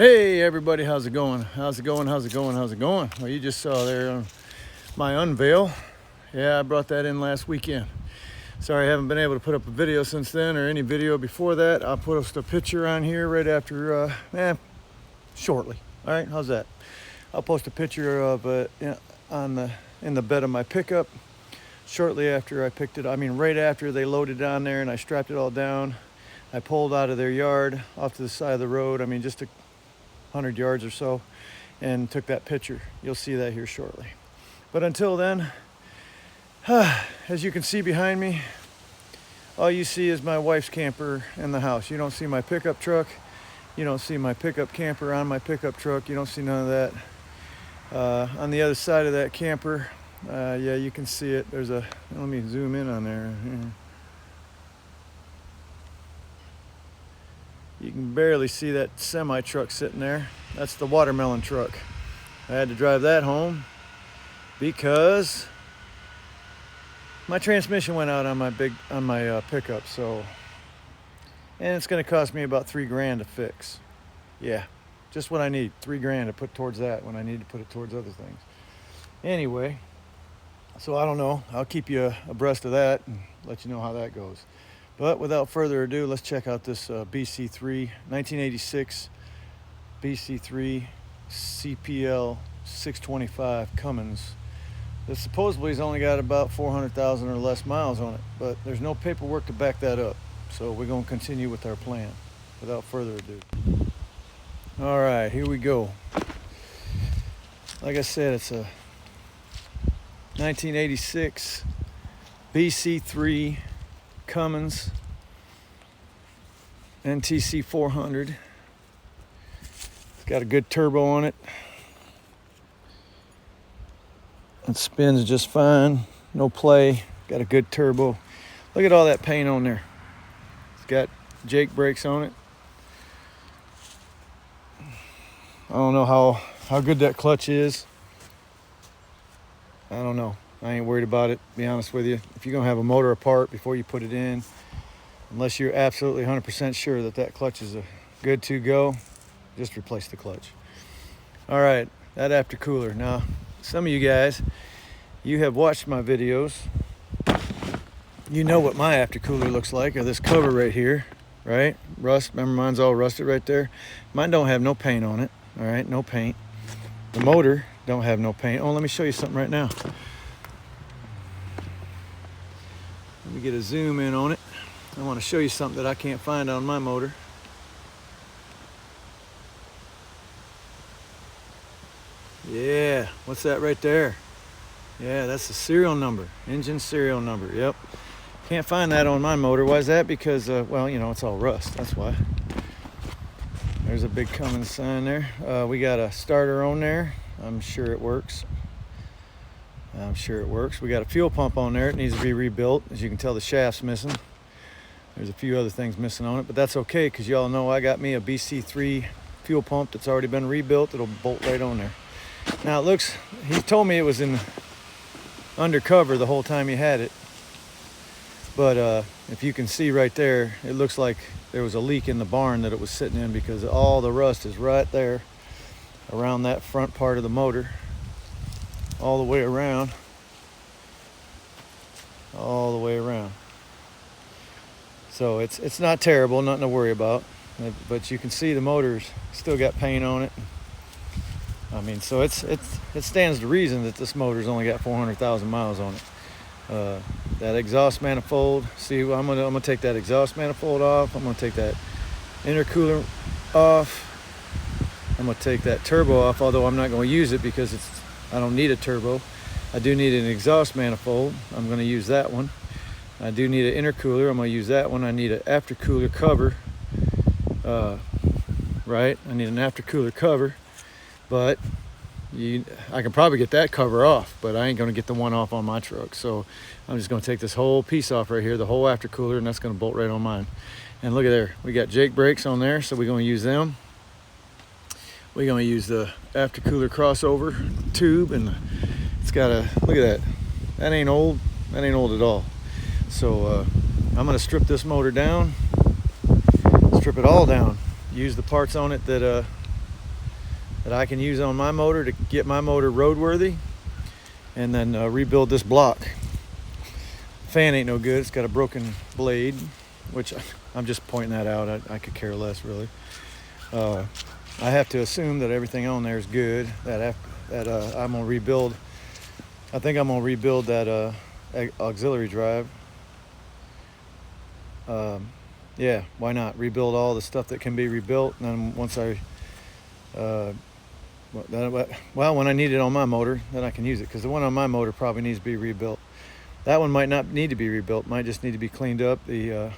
Hey everybody, how's it going? How's it going? How's it going? How's it going? Well, you just saw there my unveil. Yeah, I brought that in last weekend. Sorry I haven't been able to put up a video since then, or any video before that. I'll post a picture on here right after, shortly. All right, how's that? I'll post a picture of in the bed of my pickup shortly after I picked it. I mean, right after they loaded it on there and I strapped it all down. I pulled out of their yard off to the side of the road. I mean, just 100 yards or so, and took that picture. You'll see that here shortly. But until then, as you can see behind me, all you see is my wife's camper in the house. You don't see my pickup truck. You don't see my pickup camper on my pickup truck. You don't see none of that. On the other side of that camper, yeah, you can see it. There's a, let me zoom in on there. You can barely see that semi truck sitting there. That's the watermelon truck. I had to drive that home because my transmission went out on my pickup. So, and it's going to cost me about $3 to fix. Yeah, just what I need. $3 to put towards that when I need to put it towards other things. Anyway, so I don't know. I'll keep you abreast of that and let you know how that goes. But without further ado, let's check out this BCIII 1986 BCIII CPL 625 Cummins. This supposedly has only got about 400,000 or less miles on it, but there's no paperwork to back that up. So we're going to continue with our plan without further ado. All right, here we go. Like I said, it's a 1986 BCIII Cummins NTC 400. It's got a good turbo on it. It spins just fine, no play. Got a good turbo. Look at all that paint on there. It's got Jake brakes on it. I don't know how good that clutch is. I don't know. I ain't worried about it, to be honest with you. If you're gonna have a motor apart before you put it in, unless you're absolutely 100% sure that that clutch is a good to go, just replace the clutch. All right, that aftercooler. Now, some of you guys, you have watched my videos. You know what my aftercooler looks like, or this cover right here, right? Rust, remember mine's all rusted right there. Mine don't have no paint on it, all right, no paint. The motor don't have no paint. Oh, let me show you something right now. Let me get a zoom in on it. I want to show you something that I can't find on my motor. Yeah, what's that right there? Yeah, that's the serial number, engine serial number. Yep. Can't find that on my motor. Why is that? Because, well, you know, it's all rust. That's why. There's a big Cummins sign there. We got a starter on there. I'm sure it works. I'm sure it works. We got a fuel pump on there. It needs to be rebuilt. As you can tell, the shaft's missing. There's a few other things missing on it, but that's okay because y'all know I got me a BCIII fuel pump that's already been rebuilt. It'll bolt right on there. Now it looks, he told me it was in undercover the whole time he had it. But if you can see right there, it looks like there was a leak in the barn that it was sitting in because all the rust is right there around that front part of the motor. All the way around. All the way around. So it's not terrible, nothing to worry about. But you can see the motor's still got paint on it. I mean, so it stands to reason that this motor's only got 400,000 miles on it. That exhaust manifold, see, I'm gonna take that exhaust manifold off. I'm gonna take that intercooler off. I'm gonna take that turbo off, although I'm not gonna use it because I don't need a turbo. I do need an exhaust manifold. I'm gonna use that one. I do need an intercooler. I'm gonna use that one. I need an aftercooler cover. Right, I need an aftercooler cover, but I can probably get that cover off, but I ain't gonna get the one off on my truck. So I'm just gonna take this whole piece off right here, the whole aftercooler, and that's gonna bolt right on mine. And look at there, we got Jake brakes on there, so we're gonna use them. We're gonna use the aftercooler crossover tube, and it's got a, look at that. That ain't old at all. So I'm gonna strip this motor down, strip it all down, use the parts on it that that I can use on my motor to get my motor roadworthy, and then rebuild this block. Fan ain't no good. It's got a broken blade, which I'm just pointing that out. I could care less, really. I have to assume that everything on there is good. That I'm gonna rebuild. I think I'm gonna rebuild that auxiliary drive. Yeah, why not rebuild all the stuff that can be rebuilt, and then once I well, when I need it on my motor, then I can use it, because the one on my motor probably needs to be rebuilt. That one might not need to be rebuilt, might just need to be cleaned up. Get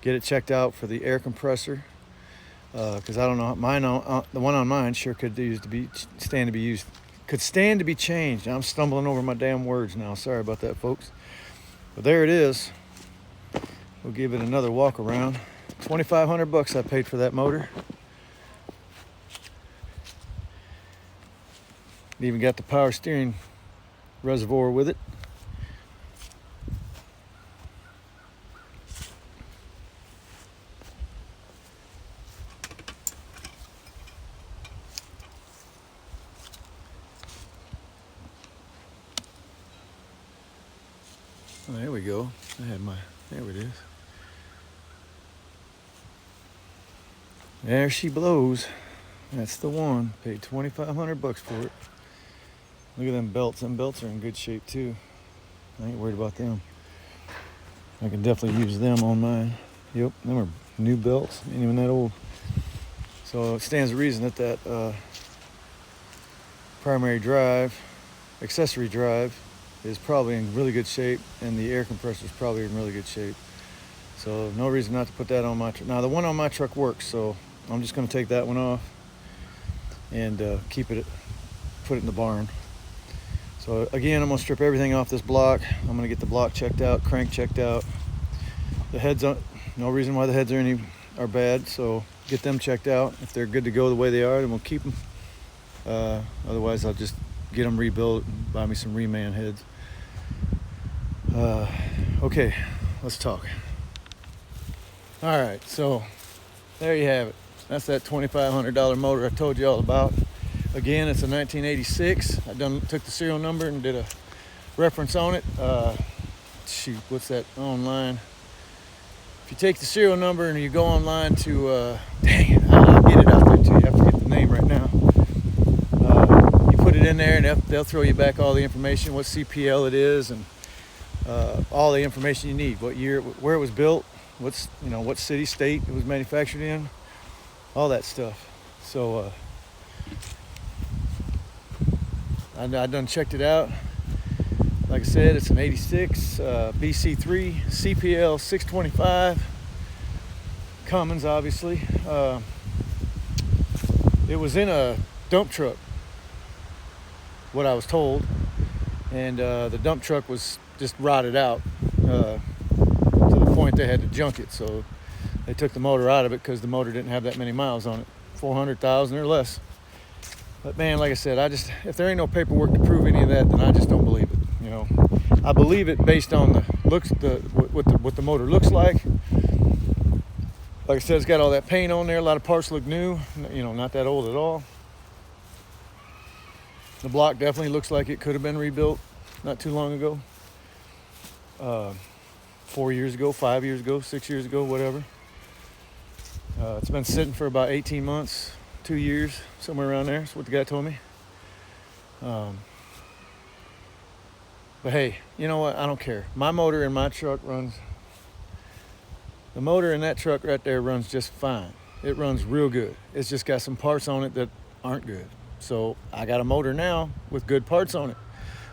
it checked out for the air compressor, because I don't know, the one on mine sure could stand to be changed. I'm stumbling over my damn words now. Sorry about that, folks. But there it is. We'll give it another walk around. $2,500 I paid for that motor. It even got the power steering reservoir with it. Oh, there we go. There it is. There she blows. That's the one. Paid $2,500 for it. Look at them belts. Them belts are in good shape too. I ain't worried about them. I can definitely use them on mine. Yep, them are new belts. Ain't even that old. So it stands to reason that primary drive, accessory drive, is probably in really good shape, and the air compressor is probably in really good shape. So no reason not to put that on my truck. Now the one on my truck works, so I'm just going to take that one off and put it in the barn. So again, I'm going to strip everything off this block. I'm going to get the block checked out, crank checked out. The heads, no reason why the heads are bad, so get them checked out. If they're good to go the way they are, then we'll keep them. Otherwise, I'll just get them rebuilt and buy me some reman heads. Okay, let's talk. All right, so there you have it. That's that $2,500 motor I told you all about. Again, it's a 1986. I took the serial number and did a reference on it. Shoot, what's that online? If you take the serial number and you go online to, dang it, I'll get it out there to you. I forget the name right now. You put it in there and they'll throw you back all the information, what CPL it is, and all the information you need. What year, where it was built, what city, state it was manufactured in, all that stuff. So I done checked it out. Like I said, it's an 86 BCIII CPL 625 Cummins, obviously. It was in a dump truck, what I was told, and the dump truck was just rotted out to the point they had to junk it. So they took the motor out of it because the motor didn't have that many miles on it, 400,000 or less. But man, like I said, if there ain't no paperwork to prove any of that, then I just don't believe it. I believe it based on the looks, what the motor looks like. Like I said, it's got all that paint on there. A lot of parts look new. Not that old at all. The block definitely looks like it could have been rebuilt not too long ago. 4 years ago, 5 years ago, 6 years ago, whatever. It's been sitting for about 18 months, 2 years, somewhere around there. That's what the guy told me. But hey, you know what? I don't care. My motor in my truck runs. The motor in that truck right there runs just fine. It runs real good. It's just got some parts on it that aren't good. So I got a motor now with good parts on it.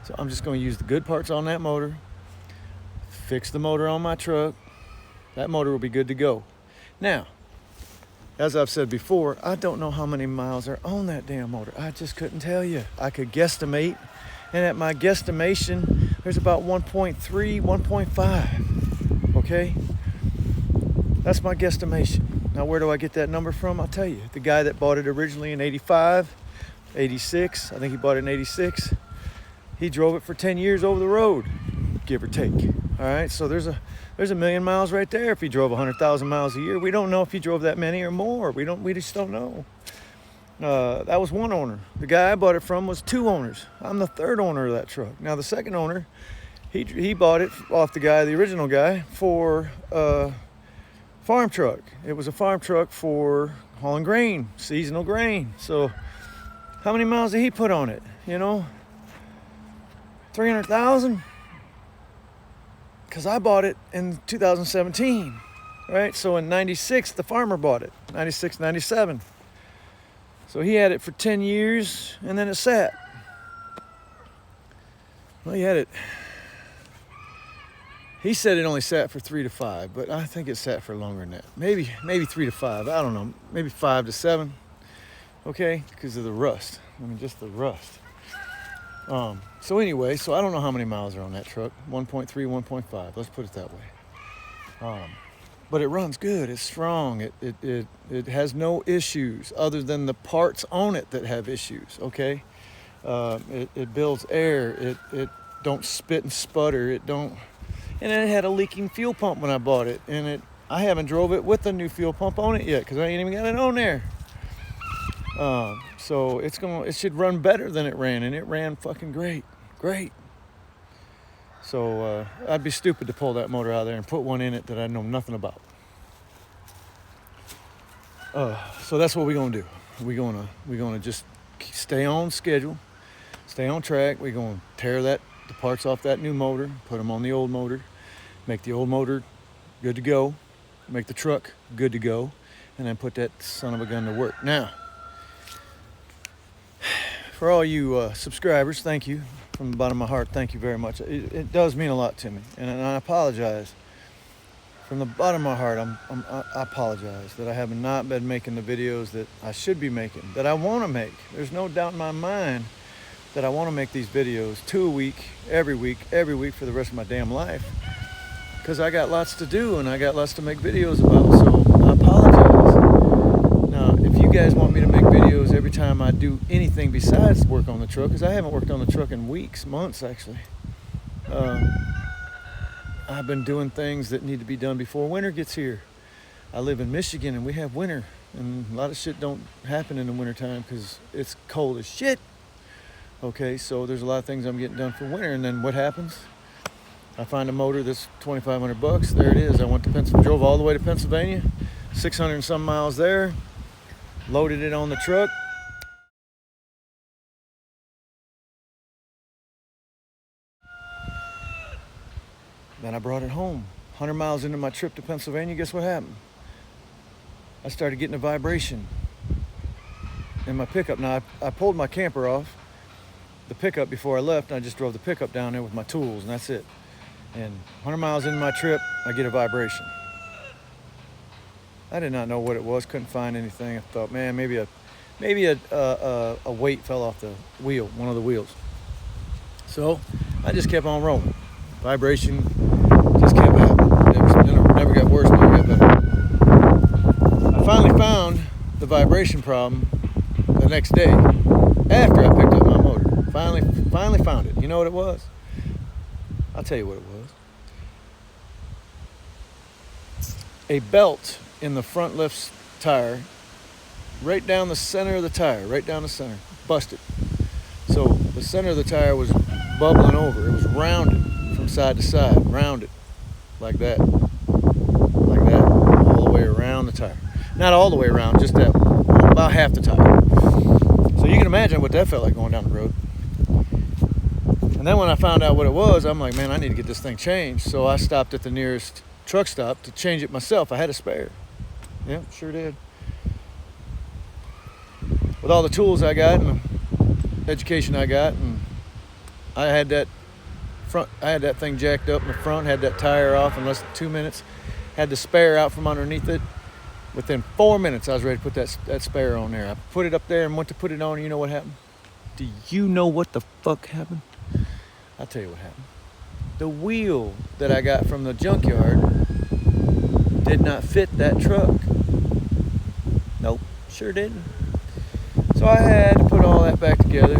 So I'm just going to use the good parts on that motor, fix the motor on my truck. That motor will be good to go. Now, as I've said before, I don't know how many miles are on that damn motor. I just couldn't tell you. I could guesstimate, and at my guesstimation, there's about 1.3, 1.5, okay? That's my guesstimation. Now, where do I get that number from? I'll tell you. The guy that bought it originally in 85, 86, I think he bought it in 86, he drove it for 10 years over the road, give or take. All right, so there's a million miles right there if he drove 100,000 miles a year. We don't know if he drove that many or more. We just don't know. That was one owner. The guy I bought it from was two owners. I'm the third owner of that truck. Now the second owner, he bought it off the guy, the original guy, for a farm truck. It was a farm truck for hauling grain, seasonal grain. So how many miles did he put on it? You know, 300,000? Because I bought it in 2017, right? So in 96, the farmer bought it, 96, 97. So he had it for 10 years, and then it sat. Well, he said it only sat for 3 to 5, but I think it sat for longer than that. Maybe 3 to 5, I don't know, maybe 5 to 7, okay? Because of the rust, just the rust. So anyway, so I don't know how many miles are on that truck, 1.3, 1.5, let's put it that way. But it runs good, it's strong, it has no issues other than the parts on it that have issues, okay? It builds air, it don't spit and sputter, and then it had a leaking fuel pump when I bought it, and I haven't drove it with a new fuel pump on it yet, because I ain't even got it on there. So it should run better than it ran, and it ran fucking great. So I'd be stupid to pull that motor out of there and put one in it that I know nothing about. So that's what we're gonna do. We're gonna just stay on schedule, stay on track. We're gonna tear the parts off that new motor, put them on the old motor, make the old motor good to go, make the truck good to go, and then put that son of a gun to work. Now, for all you subscribers, thank you. From the bottom of my heart, thank you very much. It does mean a lot to me, and I apologize. From the bottom of my heart, I apologize that I have not been making the videos that I should be making, that I want to make. There's no doubt in my mind that I want to make these videos 2 a week, every week for the rest of my damn life, because I got lots to do and I got lots to make videos about, so I apologize. Now, if you guys want me to make videos every time I do anything besides work on the truck, because I haven't worked on the truck in weeks, months actually, I've been doing things that need to be done before winter gets here. I live in Michigan and we have winter, and a lot of shit don't happen in the wintertime because it's cold as shit. Okay, so there's a lot of things I'm getting done for winter, and then what happens? I find a motor that's $2,500. There it is. I drove all the way to Pennsylvania, 600 and some miles there, loaded it on the truck. Then I brought it home. 100 miles into my trip to Pennsylvania, guess what happened? I started getting a vibration in my pickup. Now, I pulled my camper off the pickup before I left, and I just drove the pickup down there with my tools, and that's it. And 100 miles into my trip, I get a vibration. I did not know what it was, couldn't find anything. I thought, man, maybe a weight fell off the wheel, one of the wheels. So I just kept on rolling. Vibration just kept happening. Never got worse, never got better. I finally found the vibration problem the next day after I picked up my motor. Finally found it. You know what it was? I'll tell you what it was. A belt in the front left tire, right down the center of the tire, right down the center, busted. So the center of the tire was bubbling over. It was rounded from side to side, rounded like that, all the way around the tire. Not all the way around, just that, about half the tire. So you can imagine what that felt like going down the road. And then when I found out what it was, I'm like, man, I need to get this thing changed. So I stopped at the nearest truck stop to change it myself. I had a spare. Yeah, sure did. With all the tools I got and the education I got, and I had that thing jacked up in the front, had that tire off in less than 2 minutes, had the spare out from underneath it. Within 4 minutes, I was ready to put that spare on there. I put it up there and went to put it on, and you know what happened? Do you know what the fuck happened? I'll tell you what happened. The wheel that I got from the junkyard did not fit that truck. Nope, sure didn't. So I had to put all that back together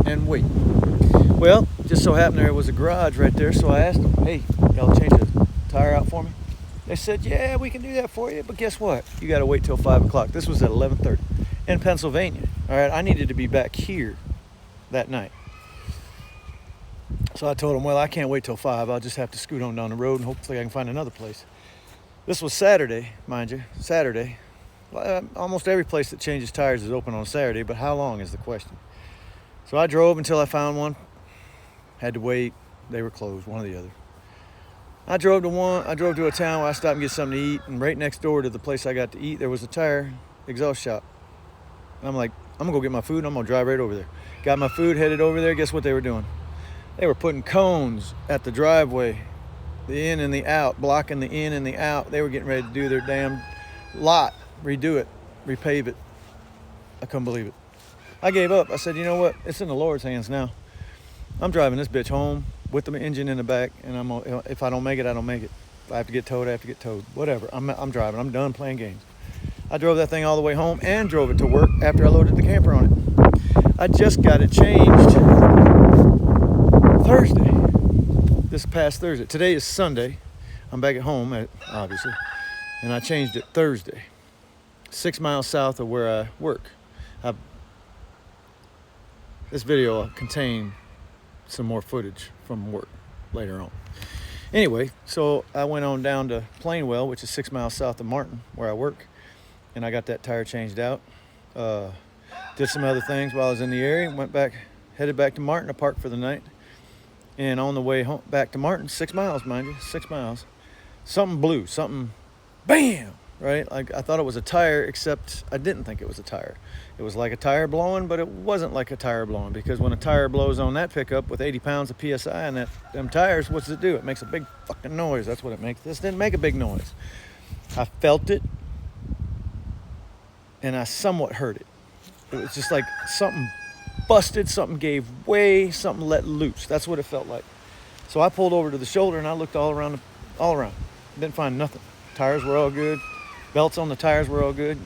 and wait. Well, just so happened there was a garage right there, so I asked them, hey, y'all change the tire out for me? They said, yeah, we can do that for you, but guess what? You got to wait till 5 o'clock. This was at 11:30. in Pennsylvania. All right, I needed to be back here that night. So I told him, well, I can't wait till 5. I'll just have to scoot on down the road and hopefully I can find another place. This was Saturday, mind you, Saturday. Almost every place that changes tires is open on Saturday, but how long is the question? So I drove until I found one. Had to wait. They were closed, one or the other. I drove to a town where I stopped and get something to eat, and right next door to the place I got to eat, there was a tire exhaust shop. And I'm like, I'm gonna go get my food and I'm gonna drive right over there. Got my food, headed over there. Guess what they were doing? They were putting cones at the driveway, the in and the out, blocking the in and the out. They were getting ready to do their damn lot, redo it, repave it. I couldn't believe it. I gave up. I said, you know what? It's in the Lord's hands now. I'm driving this bitch home with the engine in the back, and if I don't make it, I don't make it. If I have to get towed, I have to get towed. Whatever. I'm driving. I'm done playing games. I drove that thing all the way home and drove it to work after I loaded the camper on it. I just got it changed Thursday. This past Thursday. Today is Sunday. I'm back at home, obviously, and I changed it Thursday, 6 miles south of where I work. This video will contain some more footage from work later on. Anyway, so I went on down to Plainwell, which is 6 miles south of Martin, where I work, and I got that tire changed out. Did some other things while I was in the area. Headed back to Martin. I parked for the night, and on the way home back to Martin, 6 miles, mind you, 6 miles, something blew. Something, bam! Right? Like I thought it was a tire, except I didn't think it was a tire. It was like a tire blowing, but it wasn't like a tire blowing, because when a tire blows on that pickup with 80 pounds of PSI and them tires, what's it do? It makes a big fucking noise. That's what it makes. This didn't make a big noise. I felt it, and I somewhat heard it. It was just like something busted, something gave way, something let loose. That's what it felt like. So I pulled over to the shoulder and I looked all around. Didn't find nothing. Tires were all good. Belts on the tires were all good.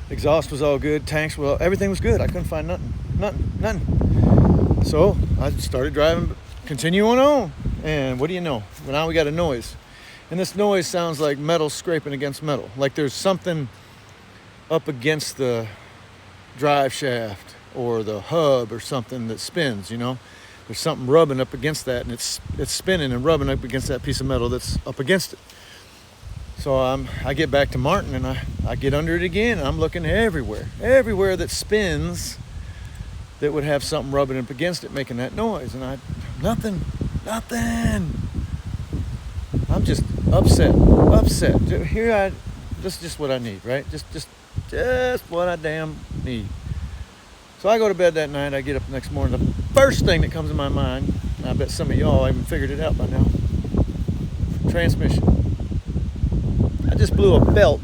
Exhaust was all good. Tanks were everything was good. I couldn't find nothing. So I started driving, continuing on. And what do you know? Well, now we got a noise. And this noise sounds like metal scraping against metal. Like there's something up against the drive shaft or the hub or something that spins, you know? There's something rubbing up against that, and it's spinning and rubbing up against that piece of metal that's up against it. So I get back to Martin, and I get under it again, and I'm looking everywhere that spins that would have something rubbing up against it, making that noise. And nothing. I'm just upset. This is just what I need, right? Just what I damn need. So I go to bed that night. I get up the next morning. The first thing that comes to my mind, and I bet some of y'all even figured it out by now, transmission. I just blew a band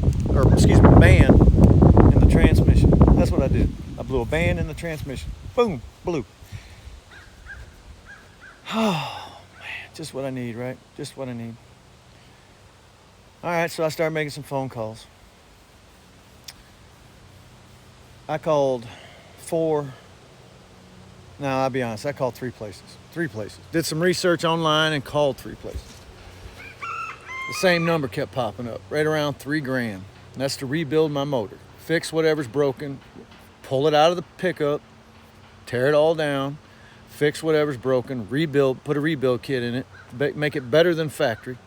in the transmission. That's what I did. I blew a band in the transmission. Boom, blew. Oh, man, just what I need, right? Just what I need. All right, so I started making some phone calls. I called I'll be honest, I called 3 places. Did some research online and called 3 places. The same number kept popping up, right around $3,000. And that's to rebuild my motor. Fix whatever's broken, pull it out of the pickup, tear it all down, fix whatever's broken, rebuild, put a rebuild kit in it, make it better than factory,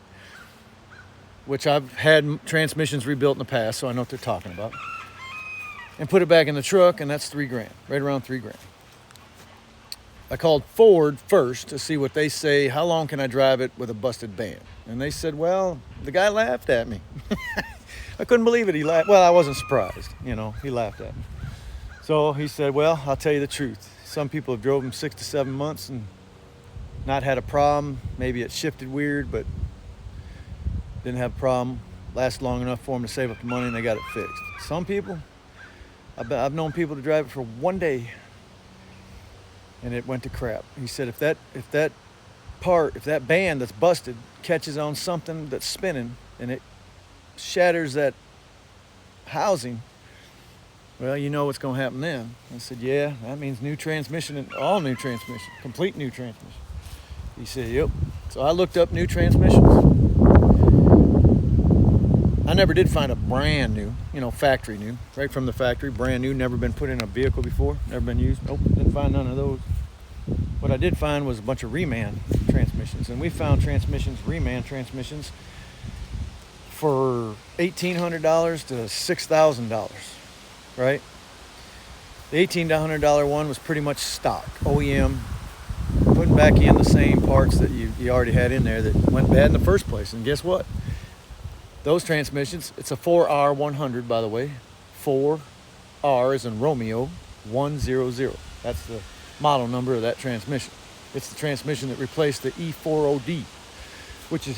which I've had transmissions rebuilt in the past, so I know what they're talking about. And put it back in the truck, and that's $3,000, right around $3,000. I called Ford first to see what they say. How long can I drive it with a busted band? And they said, well, the guy laughed at me. I couldn't believe it. He laughed. Well, I wasn't surprised. You know, he laughed at me. So he said, well, I'll tell you the truth. Some people have drove them 6 to 7 months and not had a problem. Maybe it shifted weird, but didn't have a problem. Lasted long enough for them to save up the money, and they got it fixed. Some people, I've known people to drive it for 1 day, and it went to crap. He said, if that band that's busted catches on something that's spinning and it shatters that housing, well, you know what's going to happen then. I said, yeah, that means new transmission, and all new transmission, complete new transmission. He said, yep. So I looked up new transmissions. I never did find a brand new. you know, factory new, right from the factory, brand new, never been put in a vehicle before, never been used. Nope, didn't find none of those. What I did find was a bunch of reman transmissions, and we found reman transmissions, for $1,800 to $6,000, right? The $1,800 one was pretty much stock, OEM, putting back in the same parts that you already had in there that went bad in the first place. And guess what? Those transmissions, it's a 4R100, by the way. 4R as in Romeo 100. That's the model number of that transmission. It's the transmission that replaced the E40D, which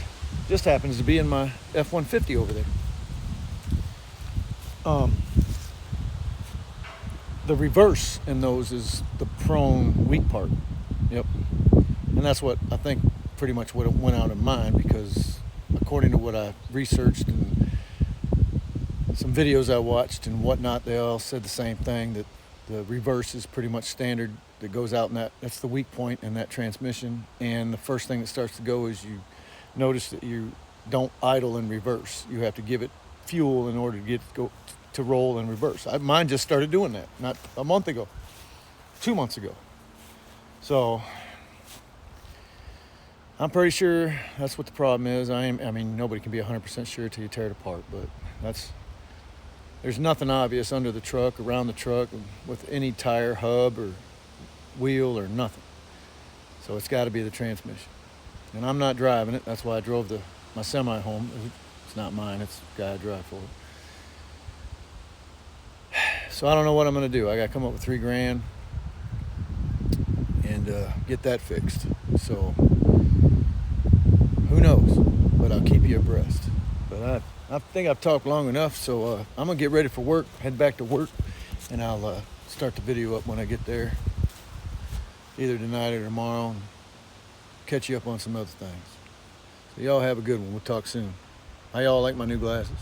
just happens to be in my F-150 over there. The reverse in those is the prone weak part. Yep. And that's what I think pretty much what went out in mine, because according to what I researched and some videos I watched and whatnot, they all said the same thing, that the reverse is pretty much standard, that goes out in that's the weak point in that transmission. And the first thing that starts to go is you notice that you don't idle in reverse. You have to give it fuel in order to go to roll in reverse. Mine just started doing that not a month ago, 2 months ago. So I'm pretty sure that's what the problem is. I mean, nobody can be 100% sure till you tear it apart, but there's nothing obvious under the truck, around the truck, with any tire, hub, or wheel, or nothing. So it's got to be the transmission. And I'm not driving it. That's why I drove my semi home. It's not mine. It's the guy I drive for. So I don't know what I'm going to do. I got to come up with $3,000 and get that fixed. So who knows? But I'll keep you abreast. But I think I've talked long enough. So I'm going to get ready for work, head back to work, and I'll start the video up when I get there, either tonight or tomorrow, and catch you up on some other things. So y'all have a good one. We'll talk soon. How y'all like my new glasses?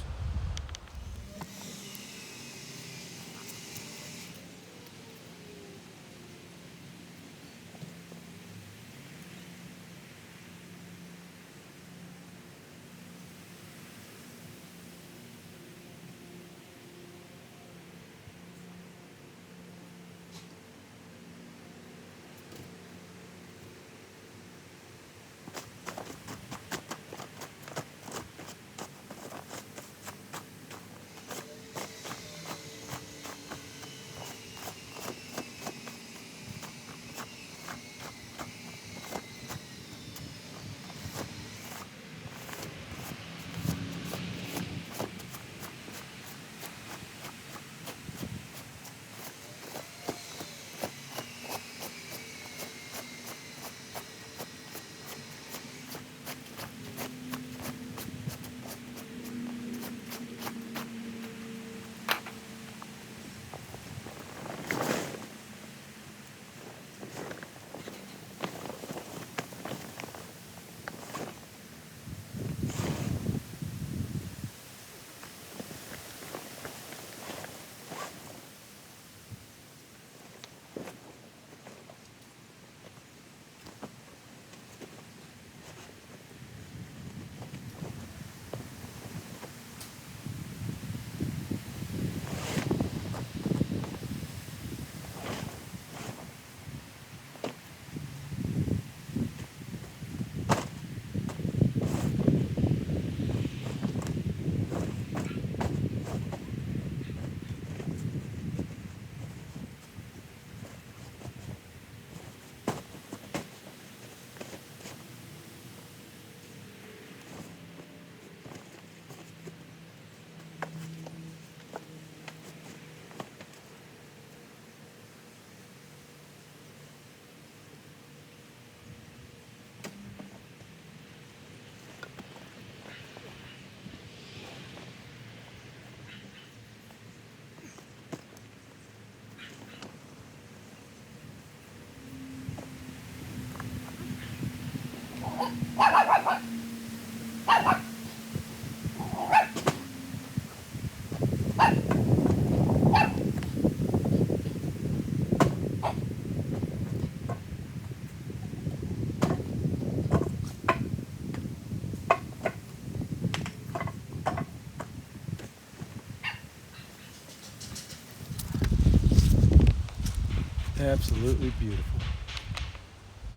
Absolutely beautiful.